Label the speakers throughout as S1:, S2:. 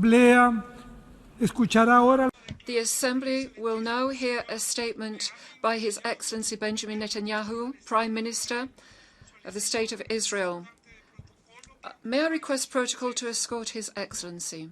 S1: Asamblea escuchará ahora.
S2: The Assembly will now hear a statement by His Excellency Benjamin Netanyahu, Prime Minister of the State of Israel. May I request protocol to escort His Excellency?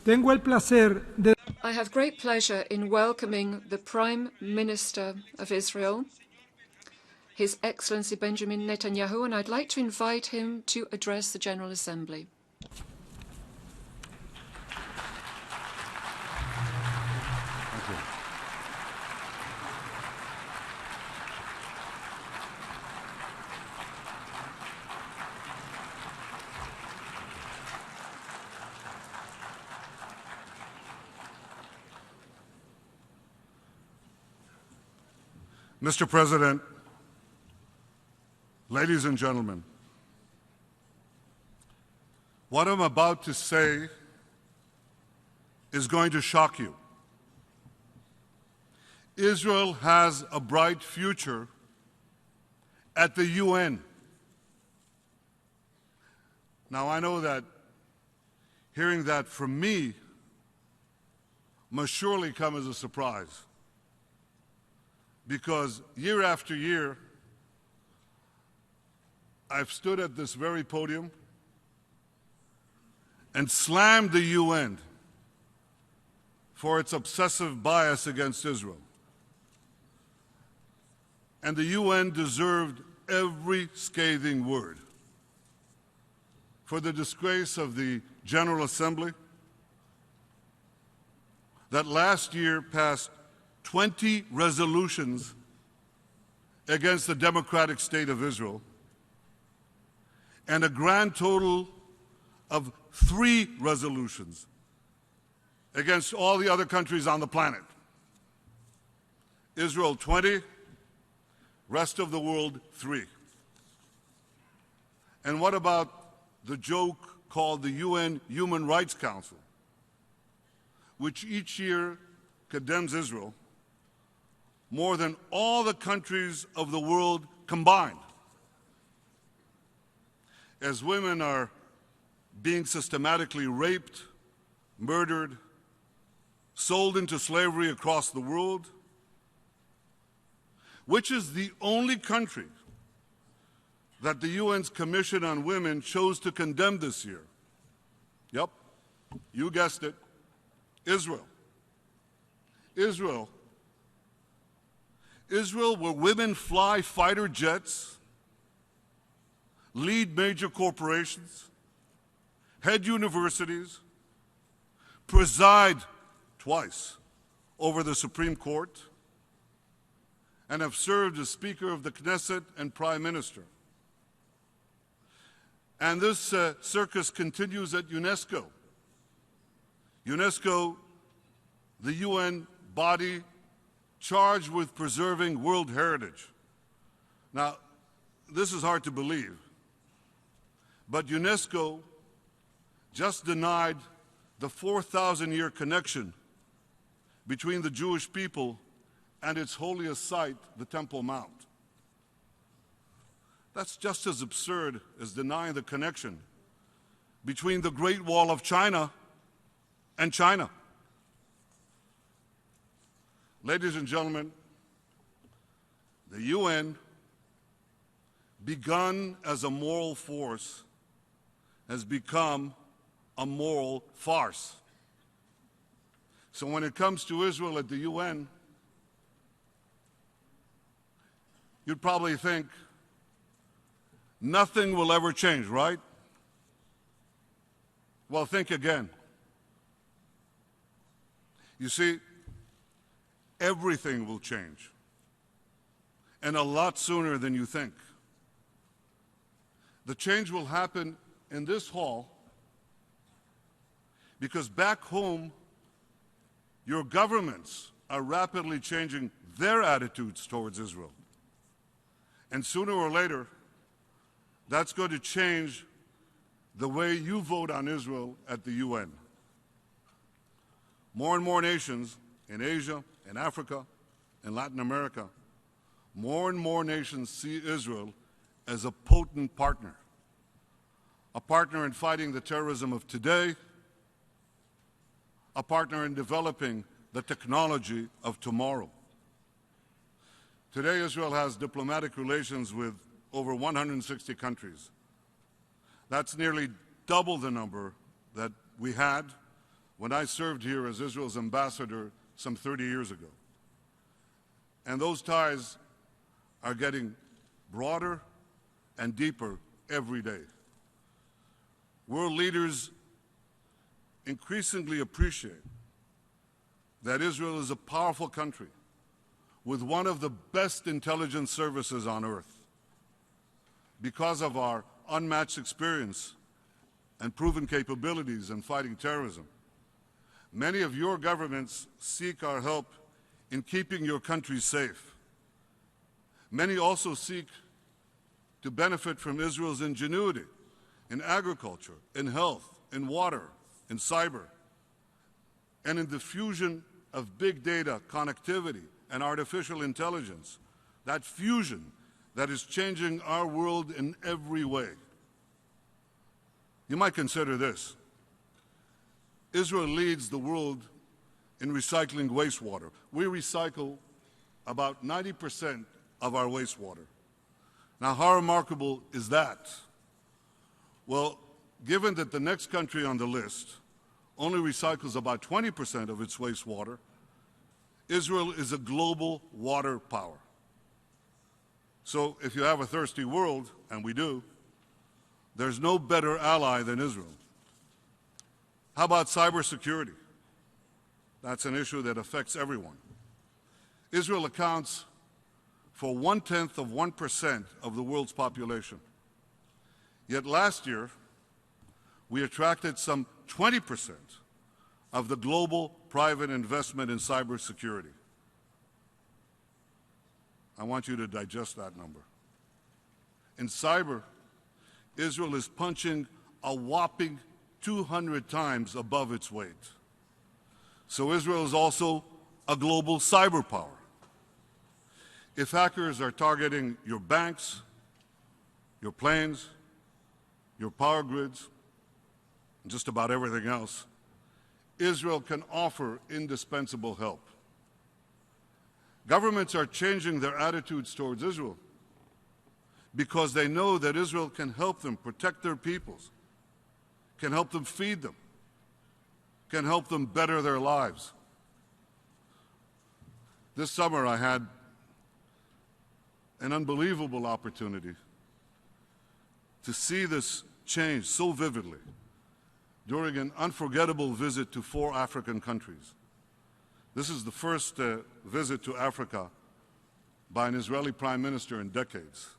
S1: Tengo el placer de
S2: I have great pleasure in welcoming the Prime Minister of Israel, His Excellency Benjamin Netanyahu, and I'd like to invite him to address the General Assembly.
S3: Mr. President, ladies and gentlemen, what I'm about to say is going to shock you. Israel has a bright future at the UN. Now, I know that hearing that from me must surely come as a surprise, because year after year, I've stood at this very podium and slammed the UN for its obsessive bias against Israel. And the UN deserved every scathing word for the disgrace of the General Assembly that last year passed 20 resolutions against the democratic state of Israel, and a grand total of 3 resolutions against all the other countries on the planet. Israel 20, rest of the world 3. And what about the joke called the UN Human Rights Council, which each year condemns Israel more than all the countries of the world combined, as women are being systematically raped, murdered, sold into slavery across the world? Which is the only country that the UN's Commission on Women chose to condemn this year? Yep, you guessed it, Israel. Israel, where women fly fighter jets, lead major corporations, head universities, preside twice over the Supreme Court, and have served as Speaker of the Knesset and Prime Minister. And this circus continues at UNESCO. UNESCO, the UN body charged with preserving world heritage. Now, this is hard to believe, but UNESCO just denied the 4,000-year connection between the Jewish people and its holiest site, the Temple Mount. That's just as absurd as denying the connection between the Great Wall of China and China. Ladies and gentlemen, the UN, begun as a moral force, has become a moral farce. So when it comes to Israel at the UN, you'd probably think nothing will ever change, right? Well, think again. You see, everything will change, and a lot sooner than you think. The change will happen in this hall because back home, your governments are rapidly changing their attitudes towards Israel. And sooner or later, that's going to change the way you vote on Israel at the UN. More and more nations, in Asia, in Africa, in Latin America, more and more nations see Israel as a potent partner. A partner in fighting the terrorism of today, a partner in developing the technology of tomorrow. Today, Israel has diplomatic relations with over 160 countries. That's nearly double the number that we had when I served here as Israel's ambassador some 30 years ago. And those ties are getting broader and deeper every day. World leaders increasingly appreciate that Israel is a powerful country with one of the best intelligence services on earth because of our unmatched experience and proven capabilities in fighting terrorism. Many of your governments seek our help in keeping your country safe. Many also seek to benefit from Israel's ingenuity in agriculture, in health, in water, in cyber, and in the fusion of big data, connectivity, and artificial intelligence, that fusion that is changing our world in every way. You might consider this. Israel leads the world in recycling wastewater. We recycle about 90% of our wastewater. Now, how remarkable is that? Well, given that the next country on the list only recycles about 20% of its wastewater, Israel is a global water power. So if you have a thirsty world, and we do, there's no better ally than Israel. How about cybersecurity? That's an issue that affects everyone. Israel accounts for 0.1% of the world's population. Yet last year, we attracted some 20% of the global private investment in cybersecurity. I want you to digest that number. In cyber, Israel is punching a whopping 200 times above its weight. So Israel is also a global cyber power. If hackers are targeting your banks, your planes, your power grids, and just about everything else, Israel can offer indispensable help. Governments are changing their attitudes towards Israel because they know that Israel can help them protect their peoples, can help them feed them, can help them better their lives. This summer I had an unbelievable opportunity to see this change so vividly during an unforgettable visit to 4 African countries. This is the first visit to Africa by an Israeli prime minister in decades.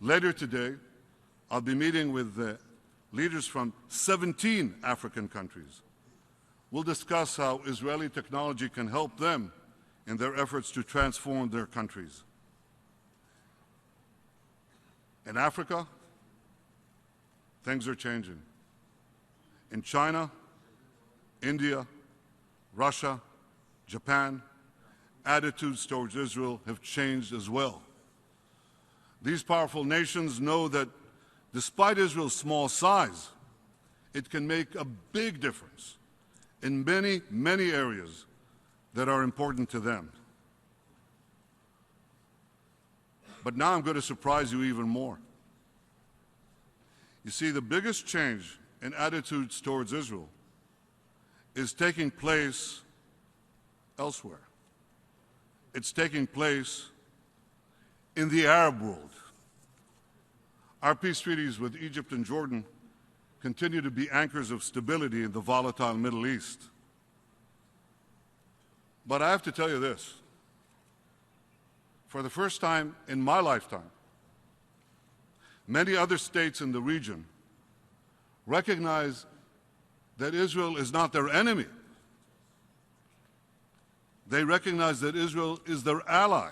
S3: Later today, I'll be meeting with leaders from 17 African countries. We'll discuss how Israeli technology can help them in their efforts to transform their countries. In Africa, things are changing. In China, India, Russia, Japan, attitudes towards Israel have changed as well. These powerful nations know that despite Israel's small size, it can make a big difference in many, many areas that are important to them. But now I'm going to surprise you even more. You see, the biggest change in attitudes towards Israel is taking place elsewhere. It's taking place in the Arab world. Our peace treaties with Egypt and Jordan continue to be anchors of stability in the volatile Middle East. But I have to tell you this. For the first time in my lifetime, many other states in the region recognize that Israel is not their enemy. They recognize that Israel is their ally.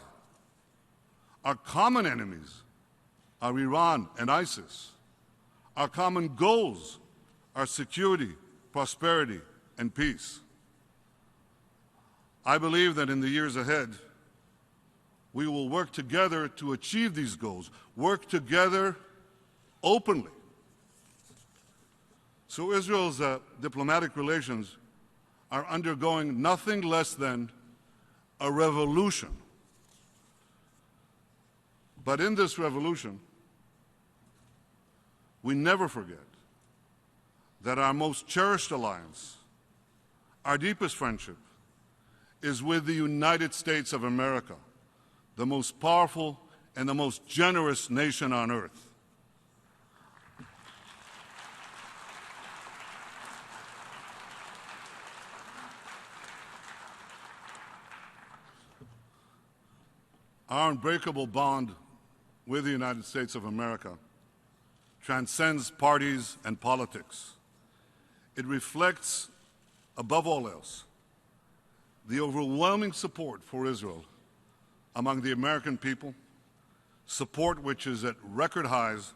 S3: Our common enemies are Iran and ISIS. Our common goals are security, prosperity, and peace. I believe that in the years ahead, we will work together to achieve these goals, work together openly. So Israel's diplomatic relations are undergoing nothing less than a revolution. But in this revolution, we never forget that our most cherished alliance, our deepest friendship, is with the United States of America, the most powerful and the most generous nation on earth. Our unbreakable bond with the United States of America transcends parties and politics. It reflects, above all else, the overwhelming support for Israel among the American people, support which is at record highs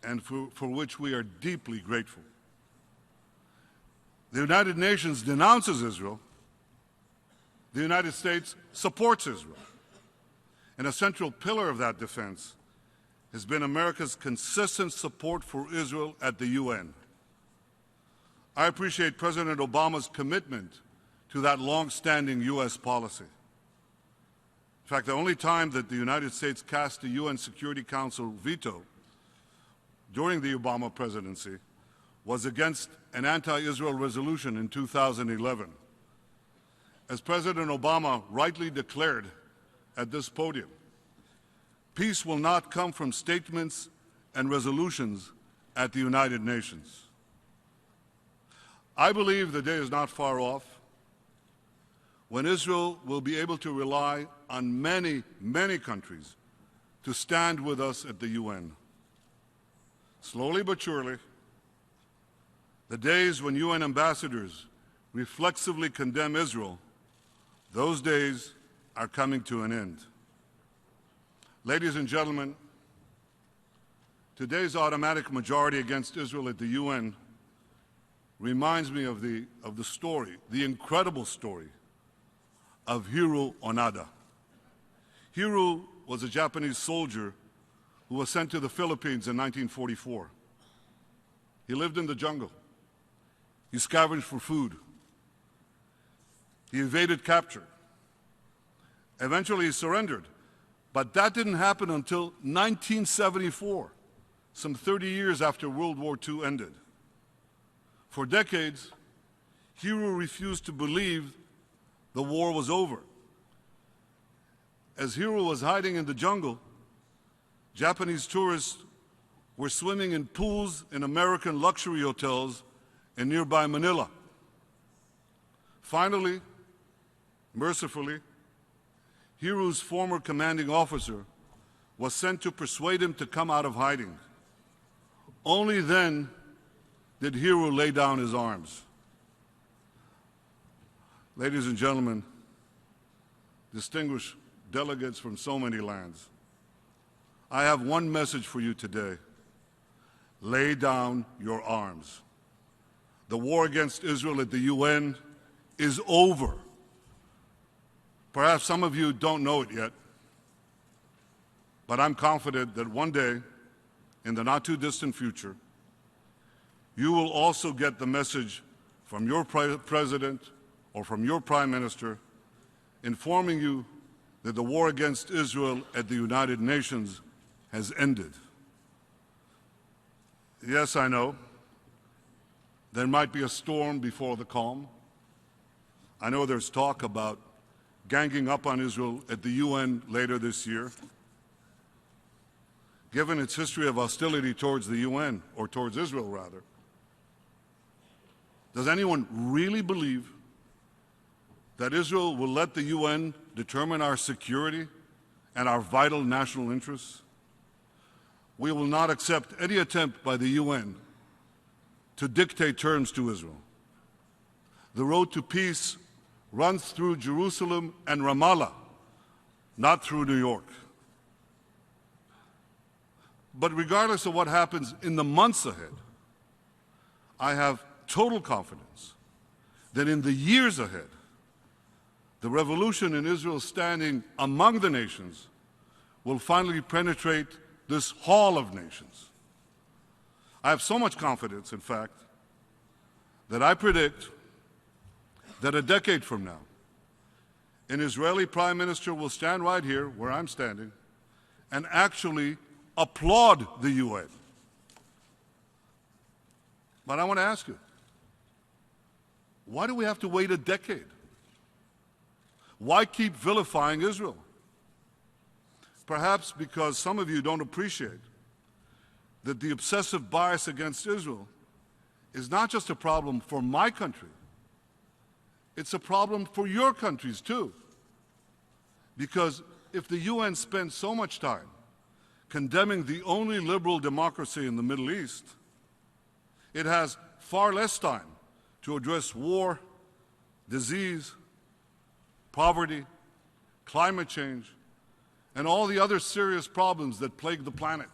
S3: and for which we are deeply grateful. The United Nations denounces Israel. The United States supports Israel. And a central pillar of that defense has been America's consistent support for Israel at the UN. I appreciate President Obama's commitment to that long-standing U.S. policy. In fact, the only time that the United States cast a UN Security Council veto during the Obama presidency was against an anti-Israel resolution in 2011. As President Obama rightly declared at this podium, peace will not come from statements and resolutions at the United Nations. I believe the day is not far off when Israel will be able to rely on many, many countries to stand with us at the UN. Slowly but surely, the days when UN ambassadors reflexively condemn Israel, those days are coming to an end. Ladies and gentlemen, today's automatic majority against Israel at the UN reminds me of the story, the incredible story of Hiro Onoda. Hiro was a Japanese soldier who was sent to the Philippines in 1944. He lived in the jungle. He scavenged for food. He evaded capture. Eventually he surrendered, but that didn't happen until 1974, some 30 years after World War II ended. For decades, Hiro refused to believe the war was over. As Hiro was hiding in the jungle, Japanese tourists were swimming in pools in American luxury hotels in nearby Manila. Finally, mercifully, Hiro's former commanding officer was sent to persuade him to come out of hiding. Only then did Hiro lay down his arms. Ladies and gentlemen, distinguished delegates from so many lands, I have one message for you today. Lay down your arms. The war against Israel at the UN is over. Perhaps some of you don't know it yet, but I'm confident that one day, in the not-too-distant future, you will also get the message from your president or from your prime minister informing you that the war against Israel at the United Nations has ended. Yes, I know, there might be a storm before the calm. I know there's talk about ganging up on Israel at the UN later this year. Given its history of hostility towards the UN, or towards Israel rather, does anyone really believe that Israel will let the UN determine our security and our vital national interests? We will not accept any attempt by the UN to dictate terms to Israel. The road to peace runs through Jerusalem and Ramallah, not through New York. But regardless of what happens in the months ahead, I have total confidence that in the years ahead, the revolution in Israel's standing among the nations will finally penetrate this hall of nations. I have so much confidence, in fact, that I predict that a decade from now, an Israeli prime minister will stand right here, where I'm standing, and actually applaud the UN. But I want to ask you, why do we have to wait a decade? Why keep vilifying Israel? Perhaps because some of you don't appreciate that the obsessive bias against Israel is not just a problem for my country, it's a problem for your countries too. Because if the UN spends so much time condemning the only liberal democracy in the Middle East, it has far less time to address war, disease, poverty, climate change, and all the other serious problems that plague the planet.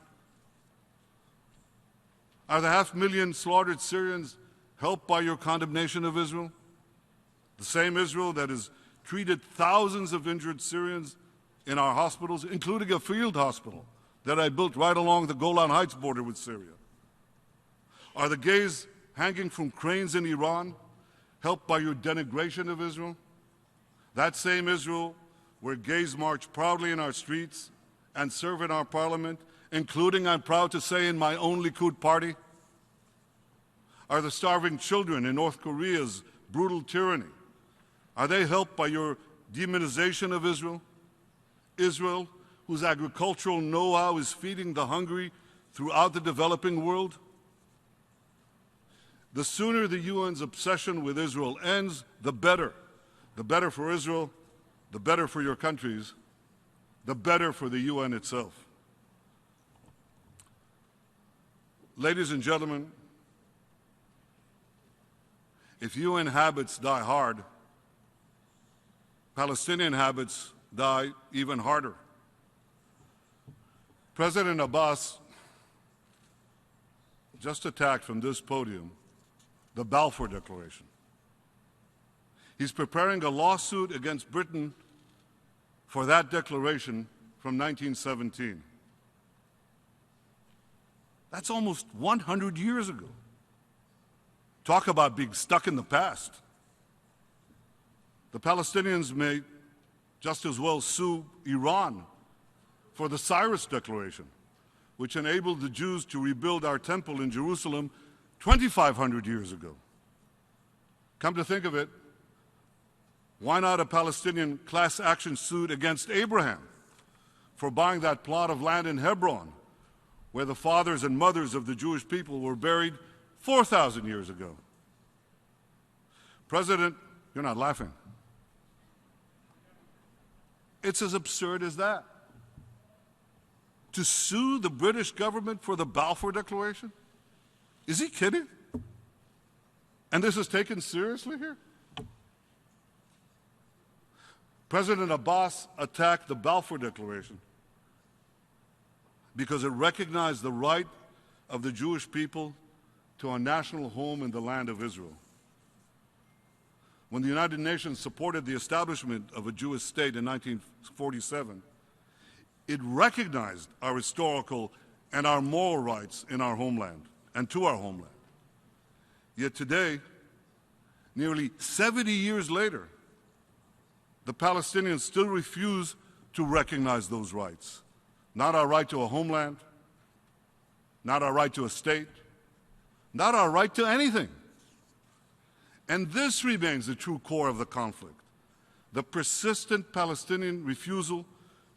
S3: Are the 500,000 slaughtered Syrians helped by your condemnation of Israel? The same Israel that has treated thousands of injured Syrians in our hospitals, including a field hospital that I built right along the Golan Heights border with Syria. Are the gays hanging from cranes in Iran helped by your denigration of Israel? That same Israel where gays march proudly in our streets and serve in our parliament, including, I'm proud to say, in my own Likud party? Are the starving children in North Korea's brutal tyranny, are they helped by your demonization of Israel? Israel, whose agricultural know-how is feeding the hungry throughout the developing world? The sooner the UN's obsession with Israel ends, the better. The better for Israel, the better for your countries, the better for the UN itself. Ladies and gentlemen, if UN habits die hard, Palestinian habits die even harder. President Abbas just attacked from this podium the Balfour Declaration. He's preparing a lawsuit against Britain for that declaration from 1917. That's almost 100 years ago. Talk about being stuck in the past. The Palestinians may just as well sue Iran for the Cyrus Declaration, which enabled the Jews to rebuild our temple in Jerusalem 2,500 years ago. Come to think of it, why not a Palestinian class action suit against Abraham for buying that plot of land in Hebron, where the fathers and mothers of the Jewish people were buried 4,000 years ago? President, you're not laughing. It's as absurd as that. To sue the British government for the Balfour Declaration? Is he kidding? And this is taken seriously here? President Abbas attacked the Balfour Declaration because it recognized the right of the Jewish people to a national home in the land of Israel. When the United Nations supported the establishment of a Jewish state in 1947, it recognized our historical and our moral rights in our homeland and to our homeland. Yet today, nearly 70 years later, the Palestinians still refuse to recognize those rights. Not our right to a homeland, not our right to a state, not our right to anything. And this remains the true core of the conflict, the persistent Palestinian refusal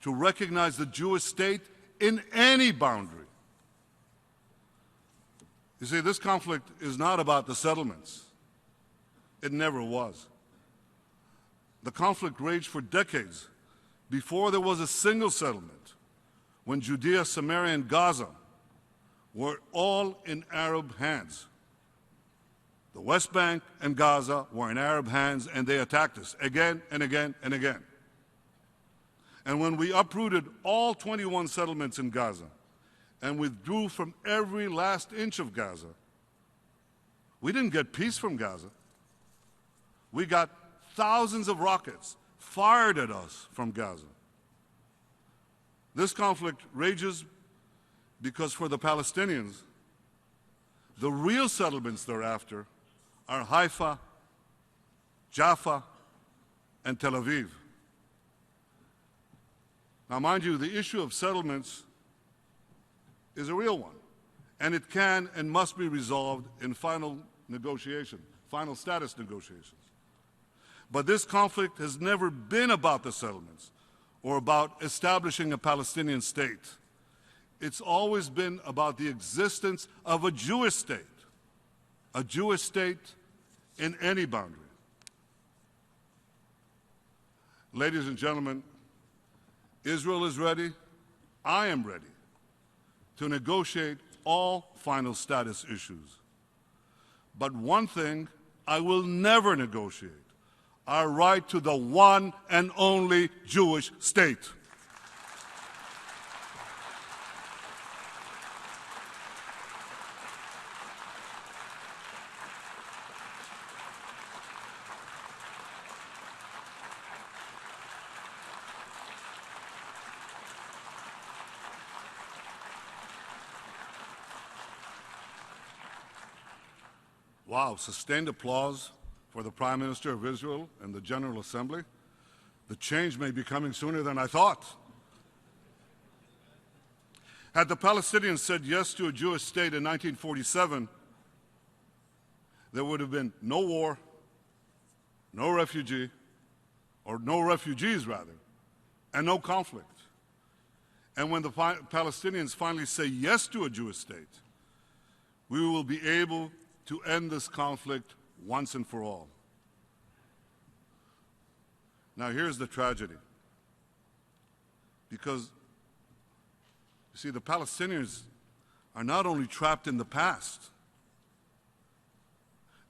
S3: to recognize the Jewish state in any boundary. You see, this conflict is not about the settlements. It never was. The conflict raged for decades before there was a single settlement, when Judea, Samaria, and Gaza were all in Arab hands. The West Bank and Gaza were in Arab hands, and they attacked us again and again and again. And when we uprooted all 21 settlements in Gaza and withdrew from every last inch of Gaza, we didn't get peace from Gaza. We got thousands of rockets fired at us from Gaza. This conflict rages because for the Palestinians, the real settlements they're after are Haifa, Jaffa, and Tel Aviv. Now, mind you, the issue of settlements is a real one, and it can and must be resolved in final status negotiations. But this conflict has never been about the settlements or about establishing a Palestinian state. It's always been about the existence of a Jewish state in any boundary. Ladies and gentlemen, Israel is ready, I am ready to negotiate all final status issues. But one thing I will never negotiate: our right to the one and only Jewish state. Wow, sustained applause for the Prime Minister of Israel and the General Assembly. The change may be coming sooner than I thought. Had the Palestinians said yes to a Jewish state in 1947, there would have been no war, no refugees, and no conflict. And when the Palestinians finally say yes to a Jewish state, we will be able to end this conflict once and for all. Now, here's the tragedy. Because, you see, the Palestinians are not only trapped in the past,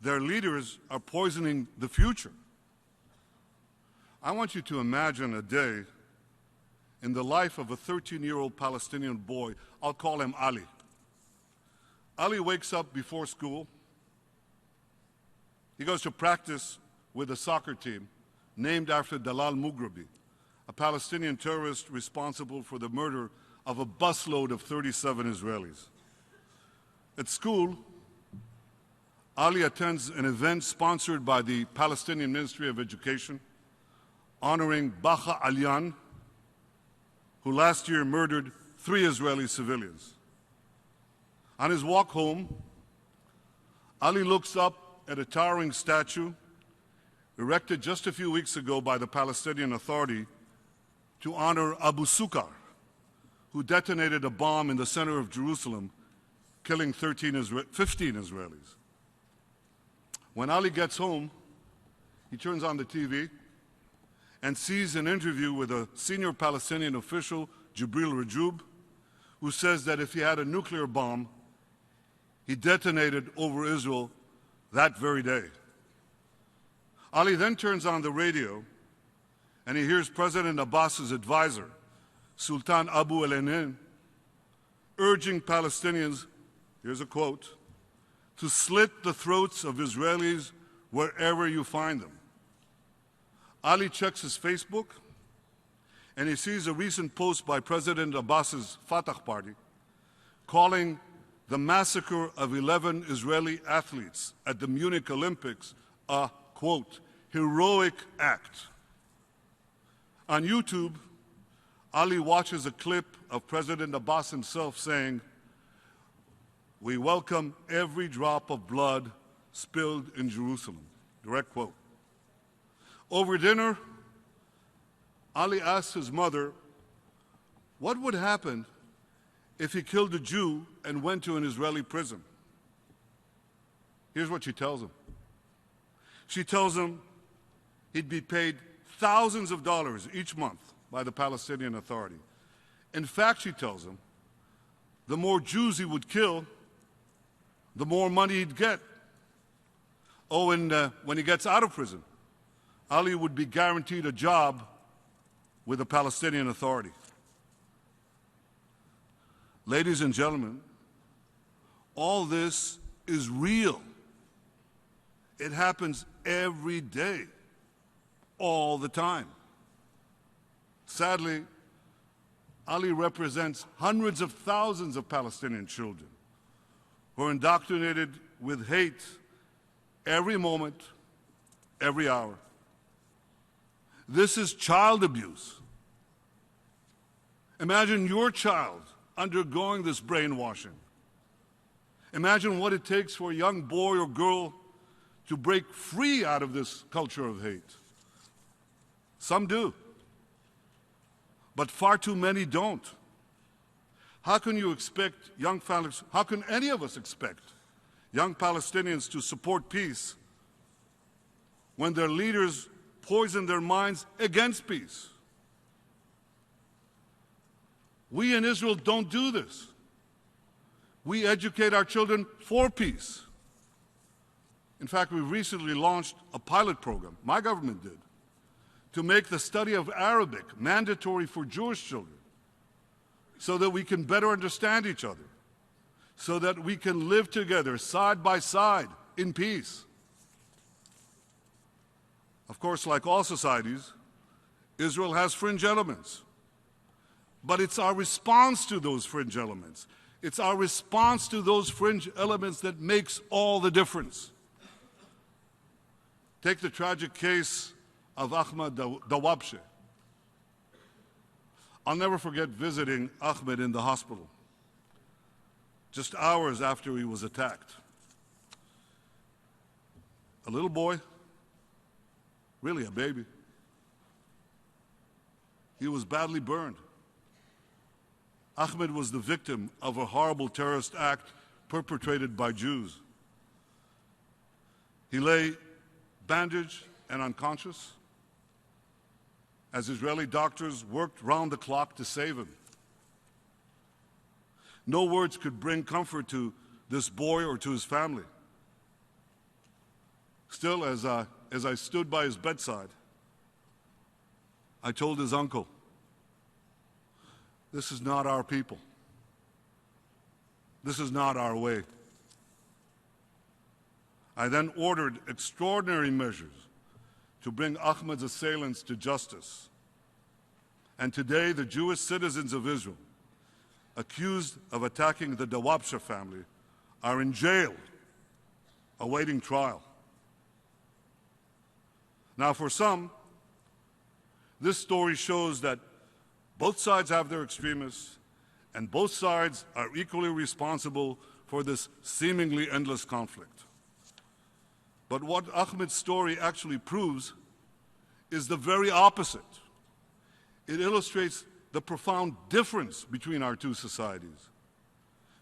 S3: their leaders are poisoning the future. I want you to imagine a day in the life of a 13-year-old Palestinian boy. I'll call him Ali. Ali wakes up before school. He goes to practice with a soccer team named after Dalal Mughrabi, a Palestinian terrorist responsible for the murder of a busload of 37 Israelis. At school, Ali attends an event sponsored by the Palestinian Ministry of Education, honoring Baha Alyan, who last year murdered 3 Israeli civilians. On his walk home, Ali looks up at a towering statue erected just a few weeks ago by the Palestinian Authority to honor Abu Sukar, who detonated a bomb in the center of Jerusalem, killing 15 Israelis. When Ali gets home, he turns on the TV and sees an interview with a senior Palestinian official, Jibril Rajoub, who says that if he had a nuclear bomb, he detonated over Israel that very day. Ali then turns on the radio and he hears President Abbas's advisor, Sultan Abu el-Ainin, urging Palestinians, here's a quote, to slit the throats of Israelis wherever you find them. Ali checks his Facebook and he sees a recent post by President Abbas's Fatah party calling the massacre of 11 Israeli athletes at the Munich Olympics a, quote, heroic act. On YouTube, Ali watches a clip of President Abbas himself saying, "We welcome every drop of blood spilled in Jerusalem." Direct quote. Over dinner, Ali asks his mother, what would happen if he killed a Jew and went to an Israeli prison? Here's what she tells him. She tells him he'd be paid thousands of dollars each month by the Palestinian Authority. In fact, she tells him, the more Jews he would kill, the more money he'd get. Oh, and when he gets out of prison, Ali would be guaranteed a job with the Palestinian Authority. Ladies and gentlemen, all this is real. It happens every day, all the time. Sadly, Ali represents hundreds of thousands of Palestinian children who are indoctrinated with hate every moment, every hour. This is child abuse. Imagine your child undergoing this brainwashing. Imagine what it takes for a young boy or girl to break free out of this culture of hate. Some do, but far too many don't. How can you expect how can any of us expect young Palestinians to support peace when their leaders poison their minds against peace? We in Israel don't do this. We educate our children for peace. In fact, we recently launched a pilot program, my government did, to make the study of Arabic mandatory for Jewish children so that we can better understand each other, so that we can live together side by side in peace. Of course, like all societies, Israel has fringe elements. But it's our response to those fringe elements. It's our response to those fringe elements that makes all the difference. Take the tragic case of Ahmed Dawabshe. I'll never forget visiting Ahmed in the hospital, just hours after he was attacked. A little boy, really a baby. He was badly burned. Ahmed was the victim of a horrible terrorist act perpetrated by Jews. He lay bandaged and unconscious as Israeli doctors worked round the clock to save him. No words could bring comfort to this boy or to his family. Still, as I stood by his bedside, I told his uncle, "This is not our people. This is not our way." I then ordered extraordinary measures to bring Ahmed's assailants to justice. And today, the Jewish citizens of Israel, accused of attacking the Dawabshe family, are in jail, awaiting trial. Now, for some, this story shows that both sides have their extremists, and both sides are equally responsible for this seemingly endless conflict. But what Ahmed's story actually proves is the very opposite. It illustrates the profound difference between our two societies.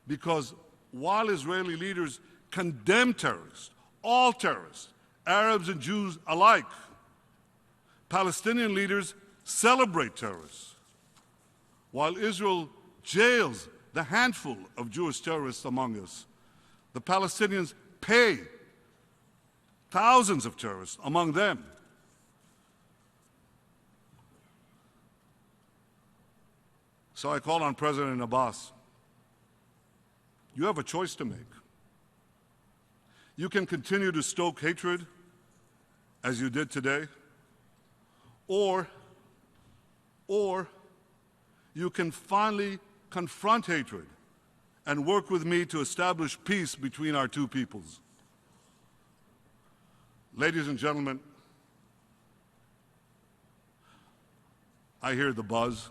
S3: Because while Israeli leaders condemn terrorists, all terrorists, Arabs and Jews alike, Palestinian leaders celebrate terrorists. While Israel jails the handful of Jewish terrorists among us, the Palestinians pay thousands of terrorists among them. So I call on President Abbas. You have a choice to make. You can continue to stoke hatred as you did today, or you can finally confront hatred and work with me to establish peace between our two peoples. Ladies and gentlemen, I hear the buzz.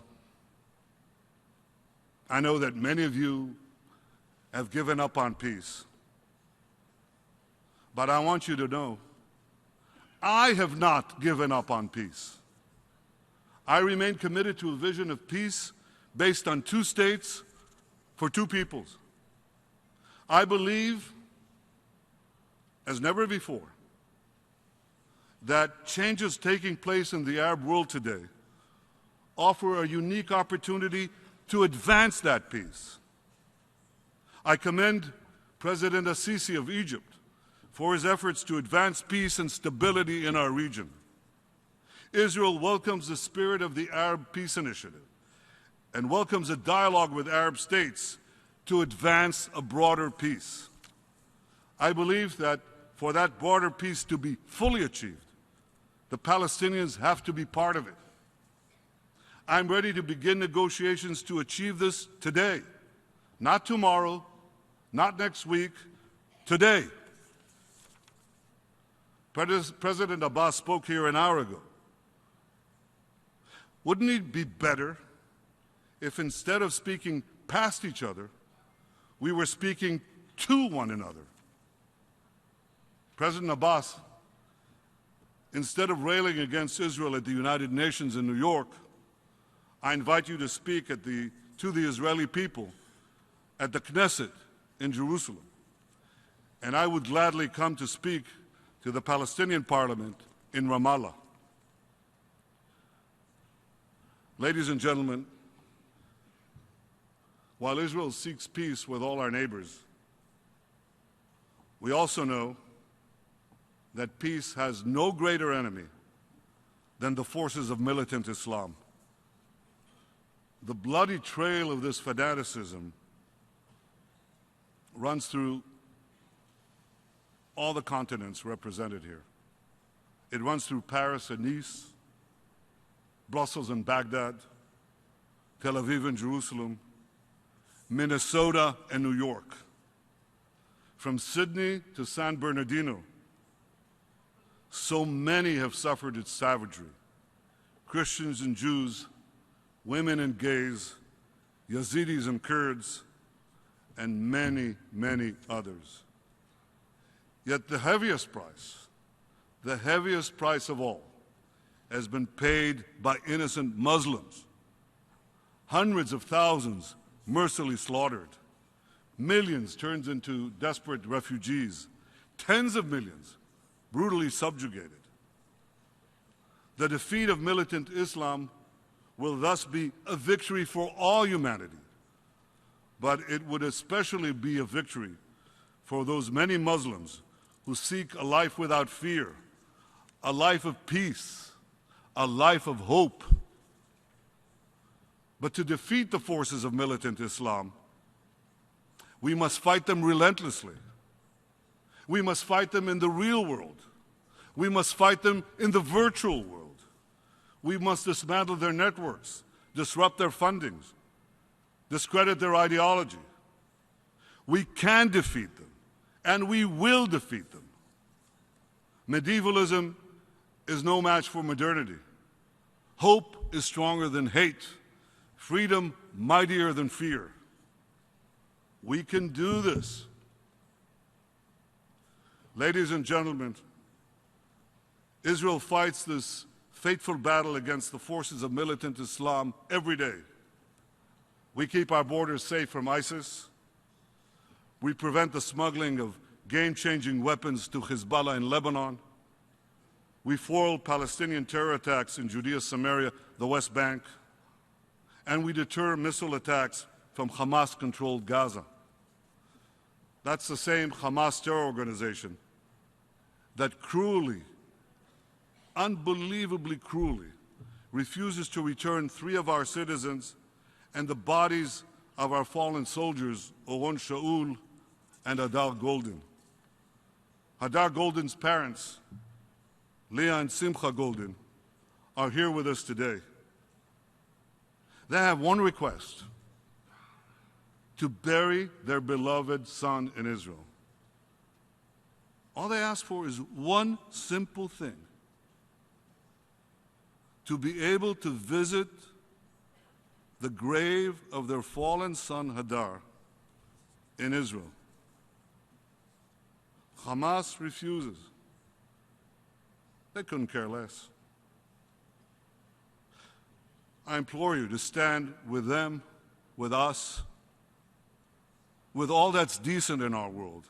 S3: I know that many of you have given up on peace. But I want you to know, I have not given up on peace. I remain committed to a vision of peace based on two states for two peoples. I believe, as never before, that changes taking place in the Arab world today offer a unique opportunity to advance that peace. I commend President Sisi of Egypt for his efforts to advance peace and stability in our region. Israel welcomes the spirit of the Arab Peace Initiative and welcomes a dialogue with Arab states to advance a broader peace. I believe that for that broader peace to be fully achieved, the Palestinians have to be part of it. I'm ready to begin negotiations to achieve this today, not tomorrow, not next week, today. President Abbas spoke here an hour ago. Wouldn't it be better if instead of speaking past each other, we were speaking to one another? President Abbas, instead of railing against Israel at the United Nations in New York, I invite you to speak to the Israeli people at the Knesset in Jerusalem. And I would gladly come to speak to the Palestinian parliament in Ramallah. Ladies and gentlemen, while Israel seeks peace with all our neighbors, we also know that peace has no greater enemy than the forces of militant Islam. The bloody trail of this fanaticism runs through all the continents represented here. It runs through Paris and Nice, Brussels and Baghdad, Tel Aviv and Jerusalem, Minnesota and New York. From Sydney to San Bernardino, so many have suffered its savagery. Christians and Jews, women and gays, Yazidis and Kurds, and many, many others. Yet the heaviest price of all, has been paid by innocent Muslims. Hundreds of thousands mercilessly slaughtered. Millions turned into desperate refugees. Tens of millions brutally subjugated. The defeat of militant Islam will thus be a victory for all humanity, but it would especially be a victory for those many Muslims who seek a life without fear, a life of peace, a life of hope. But to defeat the forces of militant Islam, we must fight them relentlessly. We must fight them in the real world. We must fight them in the virtual world. We must dismantle their networks, disrupt their fundings, discredit their ideology. We can defeat them, and we will defeat them. Medievalism is no match for modernity. Hope is stronger than hate. Freedom mightier than fear. We can do this. Ladies and gentlemen, Israel fights this fateful battle against the forces of militant Islam every day. We keep our borders safe from ISIS. We prevent the smuggling of game-changing weapons to Hezbollah in Lebanon. We foil Palestinian terror attacks in Judea, Samaria, the West Bank. And we deter missile attacks from Hamas-controlled Gaza. That's the same Hamas terror organization that cruelly, unbelievably cruelly, refuses to return 3 of our citizens and the bodies of our fallen soldiers, Oron Shaul and Hadar Golden. Hadar Golden's parents, Leah and Simcha Golden, are here with us today. They have one request: to bury their beloved son in Israel. All they ask for is one simple thing: to be able to visit the grave of their fallen son Hadar in Israel. Hamas refuses. They couldn't care less. I implore you to stand with them, with us, with all that's decent in our world,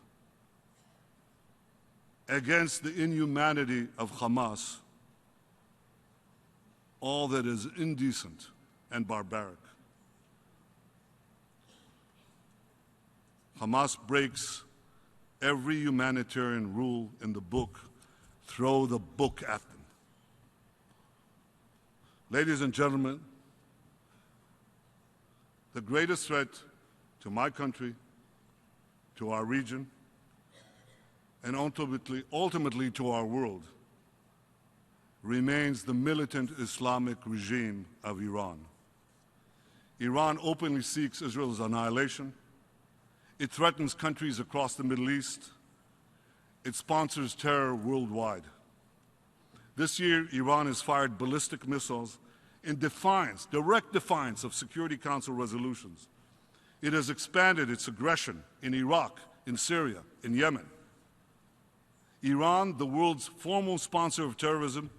S3: against the inhumanity of Hamas, all that is indecent and barbaric. Hamas breaks every humanitarian rule in the book. Throw the book at them. Ladies and gentlemen, the greatest threat to my country, to our region, and ultimately to our world remains the militant Islamic regime of Iran. Iran openly seeks Israel's annihilation. It threatens countries across the Middle East. It sponsors terror worldwide. This year, Iran has fired ballistic missiles in defiance, direct defiance of Security Council resolutions. It has expanded its aggression in Iraq, in Syria, in Yemen. Iran, the world's foremost sponsor of terrorism,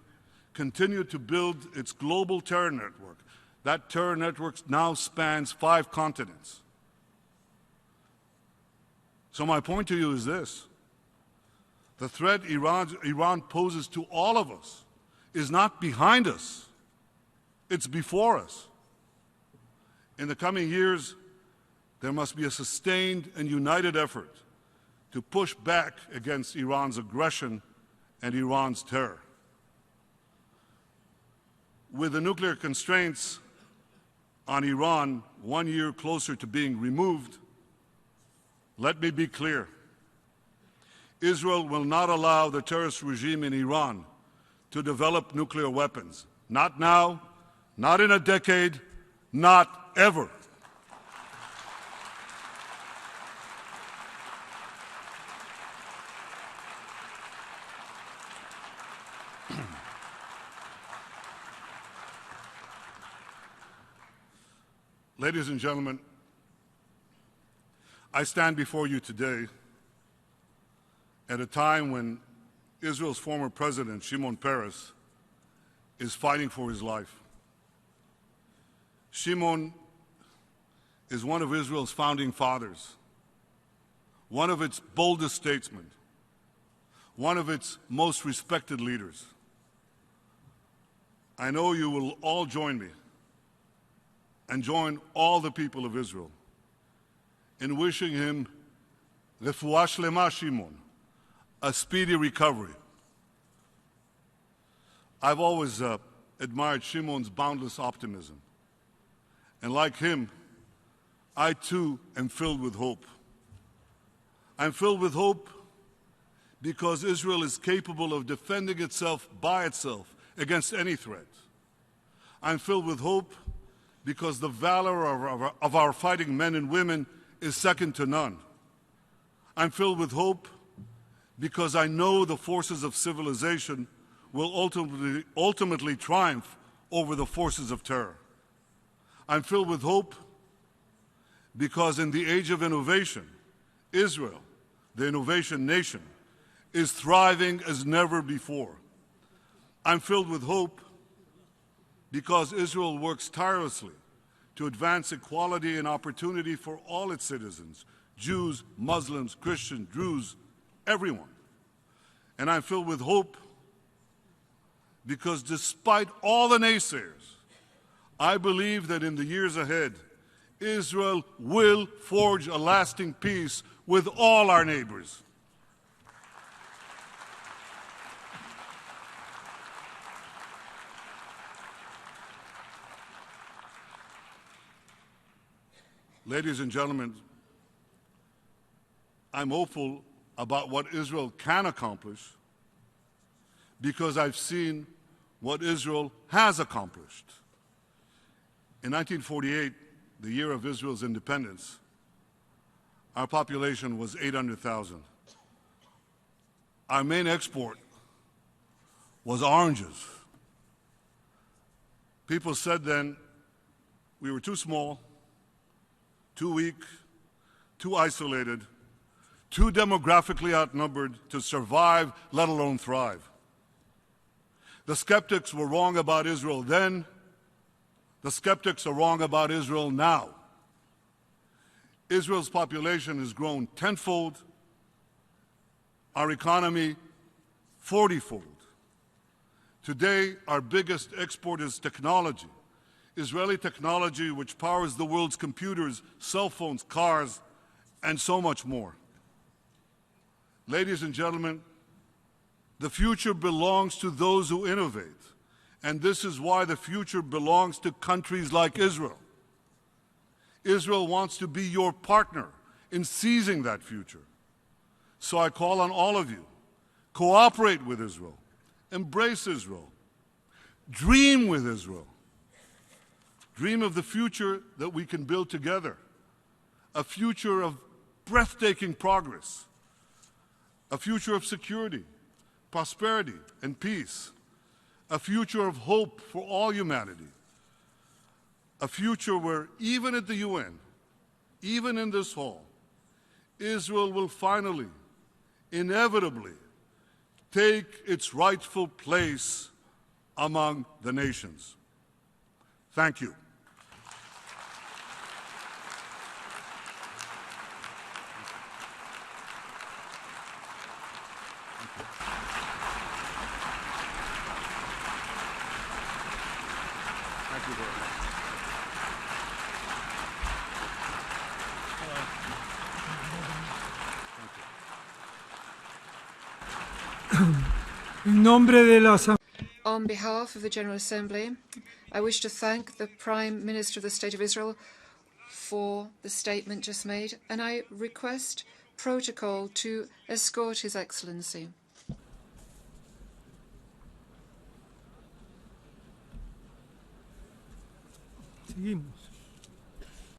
S3: continued to build its global terror network. That terror network now spans 5 continents. So my point to you is this. The threat Iran poses to all of us is not behind us. It's before us. In the coming years, there must be a sustained and united effort to push back against Iran's aggression and Iran's terror. With the nuclear constraints on Iran 1 year closer to being removed, let me be clear. Israel will not allow the terrorist regime in Iran to develop nuclear weapons. Not now, not in a decade, not ever. Ladies and gentlemen, I stand before you today at a time when Israel's former president, Shimon Peres, is fighting for his life. Shimon is one of Israel's founding fathers, one of its boldest statesmen, one of its most respected leaders. I know you will all join me and join all the people of Israel in wishing him refuah shlema Shimon, a speedy recovery. I've always admired Shimon's boundless optimism. And like him, I too am filled with hope. I'm filled with hope because Israel is capable of defending itself by itself against any threat. I'm filled with hope because the valor of our fighting men and women is second to none. I'm filled with hope because I know the forces of civilization will ultimately triumph over the forces of terror. I'm filled with hope because in the age of innovation, Israel, the innovation nation, is thriving as never before. I'm filled with hope because Israel works tirelessly to advance equality and opportunity for all its citizens, Jews, Muslims, Christians, Druze, everyone. And I'm filled with hope because despite all the naysayers, I believe that in the years ahead, Israel will forge a lasting peace with all our neighbors. Ladies and gentlemen, I'm hopeful about what Israel can accomplish because I've seen what Israel has accomplished. In 1948, the year of Israel's independence, our population was 800,000. Our main export was oranges. People said then we were too small, too weak, too isolated, too demographically outnumbered to survive, let alone thrive. The skeptics were wrong about Israel then. The skeptics are wrong about Israel now. Israel's population has grown tenfold, our economy 40-fold. Today, our biggest export is technology. Israeli technology which powers the world's computers, cell phones, cars, and so much more. Ladies and gentlemen, the future belongs to those who innovate, and this is why the future belongs to countries like Israel. Israel wants to be your partner in seizing that future. So I call on all of you, cooperate with Israel, embrace Israel, Dream with Israel. Dream of the future that we can build together. A future of breathtaking progress. A future of security, prosperity, and peace. A future of hope for all humanity. A future where, even at the UN, even in this hall, Israel will finally, inevitably, take its rightful place among the nations. Thank you. Thank you very much.
S1: En nombre de la Asamblea.
S2: On behalf of the General Assembly, I wish to thank the Prime Minister of the State of Israel for the statement just made, and I request protocol to escort His Excellency.
S1: Seguimos.